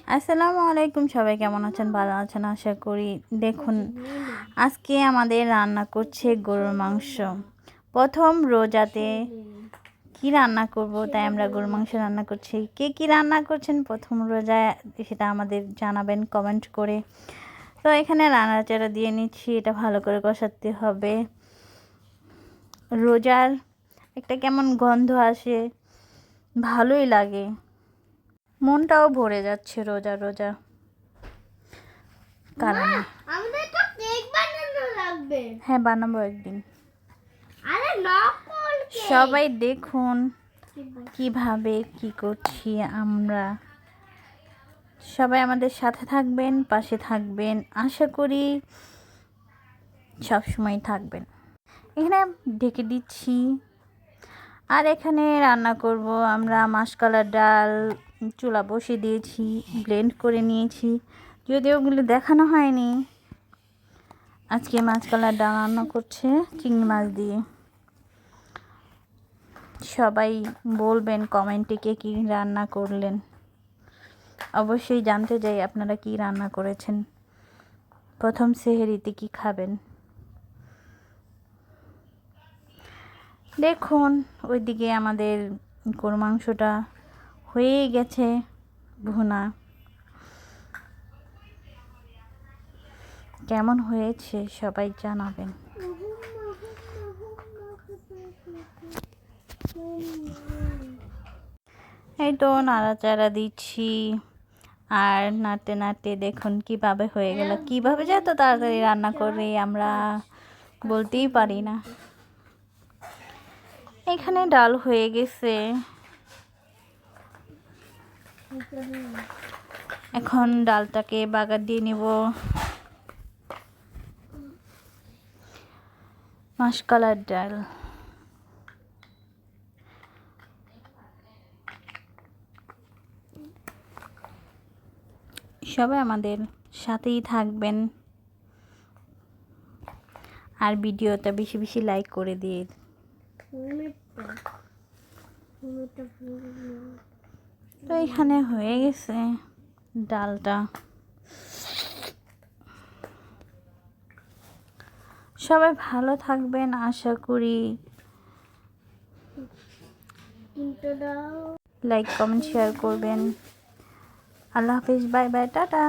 আসসালামু আলাইকুম, সবাই কেমন আছেন? ভালো আছেন আশা করি। দেখুন, আজকে আমাদের রান্না করছে গরুর মাংস। প্রথম রোজাতে কি রান্না করব, তাই আমরা গরুর মাংস রান্না করছি। কে কি রান্না করছেন প্রথম রোজায় সেটা আমাদের জানাবেন কমেন্ট করে। তো এখানে নাড়াচাড়া দিয়ে নিচ্ছি, এটা ভালো করে কষাতে হবে। রোজার একটা কেমন গন্ধ আসে, ভালোই লাগে, মনটাও ভরে যাচ্ছে রোজা রোজা কারণে। আমাদের তো কেক বানানো লাগবে। হ্যাঁ, বানাবো একদিন। আরে নকল কেক। সবাই দেখুন কিভাবে কি করছি আমরা। সবাই আমাদের সাথে থাকবেন, পাশে থাকবেন, আশা করি সব সময় থাকবেন। এখানে ঢেকে দিচ্ছি। আর এখানে রান্না করব আমরা মাসকলার ডাল। চুলা বসিয়ে দিয়েছি, ব্লেন্ড করে নিয়েছি, যদিও ওগুলো দেখানো হয়নি। আজকে মাসকলার ডাল রান্না করছে চিংড়ি মাছ দিয়ে। সবাই বলবেন কমেন্টে কে কী রান্না করলেন। অবশ্যই জানতে চাই আপনারা কি রান্না করেছেন। প্রথম সেহরিতে কি খাবেন। দেখুন ওইদিকে আমাদের গরু মাংসটা হয়ে গেছে ভুনা। কেমন হয়েছে সবাই জানাবেন। এই তো নাড়াচাড়া দিচ্ছি, আর নাড়তে নাড়তে দেখুন কিভাবে হয়ে গেল। কিভাবে যে এত তাড়াতাড়ি রান্না করি আমরা বলতেই পারি না। এখানে ডাল হয়ে গেছে, এখন ডালটাকে বাগার দিয়ে নিব। মাসকলার ডাল। সবাই আমাদের সাথেই থাকবেন, আর ভিডিওটা বেশি বেশি লাইক করে দিয়ে। তো এখানে হয়ে গেছে ডালটা। সবাই ভালো থাকবেন আশা করি। লাইক কমেন্ট শেয়ার করবেন। আল্লাহ হাফিজ, বাই বাই, টাটা।